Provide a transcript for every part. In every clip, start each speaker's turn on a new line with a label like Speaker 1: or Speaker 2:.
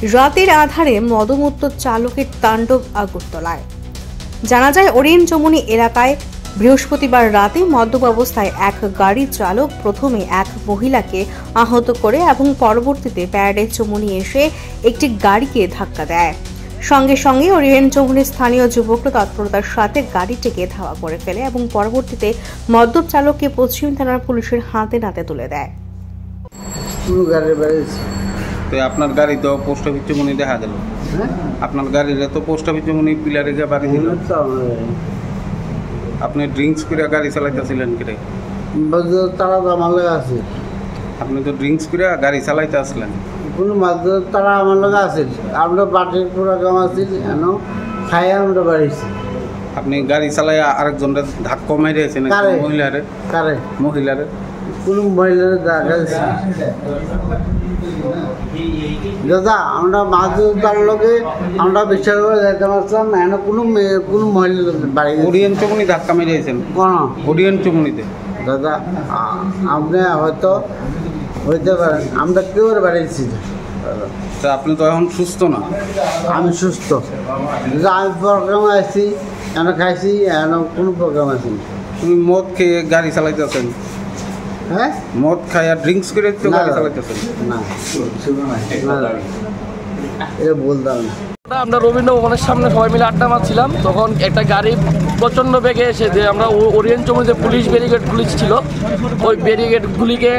Speaker 1: রাতের আধারে মদমত্ত চালকের তাণ্ডব আগরতলায়। জানা যায়, ওরিয়েন্ট চমুনি এলাকায় বৃহস্পতিবার রাতে মদ্যপ অবস্থায় এক গাড়ির চালক প্রথমে এক মহিলাকে আহত করে এবং পরবর্তীতে প্যারাডাইস চমুনি এসে একটি গাড়িকে ধাক্কা দেয়। সঙ্গে সঙ্গে ওরিয়েন্ট চমুনির স্থানীয় যুবকরা তৎপরতার সাথে গাড়িটিকে ধাওয়া করে ফেলে এবং পরবর্তীতে মদ্যপ চালককে পশ্চিম থানার পুলিশের হাতে নাতে তুলে দেয়।
Speaker 2: তো আপনার গাড়ি তো পোস্ট অফিস চমুনি দেখা গেল, আপনার গাড়ির তো পোস্ট অফিস চমুনি পিলারে গিয়ে বাড়ি দিল। আপনি ড্রিঙ্কস করে গাড়ি চালাইতেছিলেন কি?
Speaker 3: তারা তো আমার লাগে আছে।
Speaker 2: আপনি তো ড্রিঙ্কস করে গাড়ি চালাইতে আসলেন?
Speaker 3: কোনো তারা আমার লাগে আছে। আমরা বাটির প্রোগ্রাম আছে, খাই আমরা বাড়িছি।
Speaker 2: আপনি গাড়ি চালাই আরেকজনের ধাক্কা মেরেছেন মহিলারে?
Speaker 3: কারে
Speaker 2: মহিলারে?
Speaker 3: কোনো মহিলার দেখা দাদা, আমরা মাছ তার লোকে আমরা বিশ্বাস করে যেতে পারছিলাম না। কোনো মহিলা বাড়ি
Speaker 2: ওরিয়েন্ট চমুনি ধাক্কা মেরেছেন?
Speaker 3: কোন
Speaker 2: ওরিয়েন্ট চমুনিতে?
Speaker 3: দাদা, আপনি হয়তো হইতে পারেন, আমরা কেউ বাড়িয়েছি।
Speaker 2: তা আপনি তো এখন সুস্থ না?
Speaker 3: আমি সুস্থ। আমি প্রোগ্রামে আসছি, এখন খাইছি, এখন কোনো প্রোগ্রাম আছে।
Speaker 2: তুমি মদ খেয়ে গাড়ি চালাইতেছেন?
Speaker 3: হ্যাঁ,
Speaker 2: মদ খাই আর ড্রিঙ্কস করে তো গাড়ি চালাইতেছেন?
Speaker 3: না, এটা বলতাম না।
Speaker 4: আমরা রবীন্দ্র ভবনের সামনে সবাই মিলে আড্ডা মারছিলাম, তখন একটা গাড়ি প্রচণ্ড বেগে এসে যে আমরা ওরিয়েন্ট চমুনিতে পুলিশ ব্যারিকেডগুলি ছিল, ওই ব্যারিকেডগুলিকে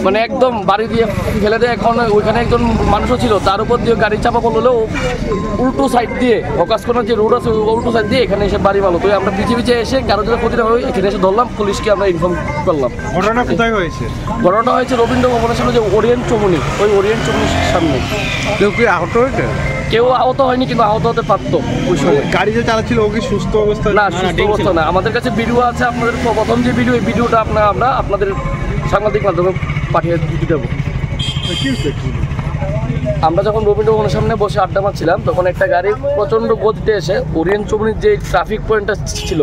Speaker 4: মানে একদম বাড়ি দিয়ে ফেলে দেয়। এখন ওইখানে একজন মানুষও ছিল, তার উপর দিয়ে গাড়ি চাপা পড়লেও উল্টো সাইড দিয়ে হকাসকোনার যে রোড আছে উল্টো সাইড দিয়ে এখানে এসে বাড়ি মারলো। তো আমরা পিছিয়ে পিছিয়ে এসে কারো যদি ক্ষতি না হয় এখানে এসে ধরলাম, পুলিশকে আমরা ইনফর্ম করলাম।
Speaker 5: ঘটনা কোথায় হয়েছে?
Speaker 4: ঘটনাটা হয়েছে রবীন্দ্র ভবনের সামনে যে ওরিয়েন্ট চমুনি, ওই ওরিয়েন্ট চমুনির সামনে।
Speaker 2: কেউ কি আহত হয়েছে?
Speaker 4: কেউ আহত হয়নি, কিন্তু আহত হতে পারতো। ওই সময়
Speaker 5: গাড়ি যে চালাচ্ছিল ও কি সুস্থ অবস্থা?
Speaker 4: না, সুস্থ অবস্থা না। আমাদের কাছে ভিডিও আছে, আপনাদের প্রথম যে ভিডিও, এই ভিডিওটা আমরা আপনাদের সাংবাদিক মাধ্যমে পাঠিয়ে দেবো। আমরা যখন রবীন্দ্র ভবনের সামনে বসে আড্ডা মারছিলাম, তখন একটা গাড়ি প্রচণ্ড গতিতে এসে ওরিয়েন্ট চমুনির যে ট্রাফিক পয়েন্টটা ছিল,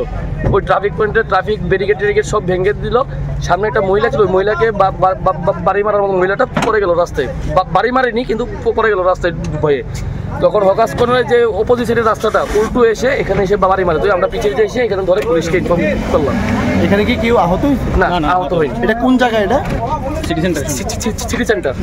Speaker 4: ওই ট্রাফিক পয়েন্টে ট্রাফিক ব্যারিকেড সব ভেঙে দিল। সামনে একটা মহিলা ছিল, ওই মহিলাকে বাড়ি মারার মতো মহিলাটা পড়ে গেল রাস্তায়। বাড়ি মারেনি, কিন্তু পড়ে গেল রাস্তায় ভয়ে। তখন হকাসকোনার যে অপোজিটের রাস্তাটা উল্টো এসে এখানে এসে বাড়ি মারে। তো আমরা পিছিয়ে এসে এখানে ধরে পুলিশকে ইনফর্ম করলাম।
Speaker 5: এখানে কি কেউ আহত হয়েছে?
Speaker 4: না, আহত হয়নি।
Speaker 5: এটা কোন জায়গা? এটা
Speaker 4: সিটি সেন্টার।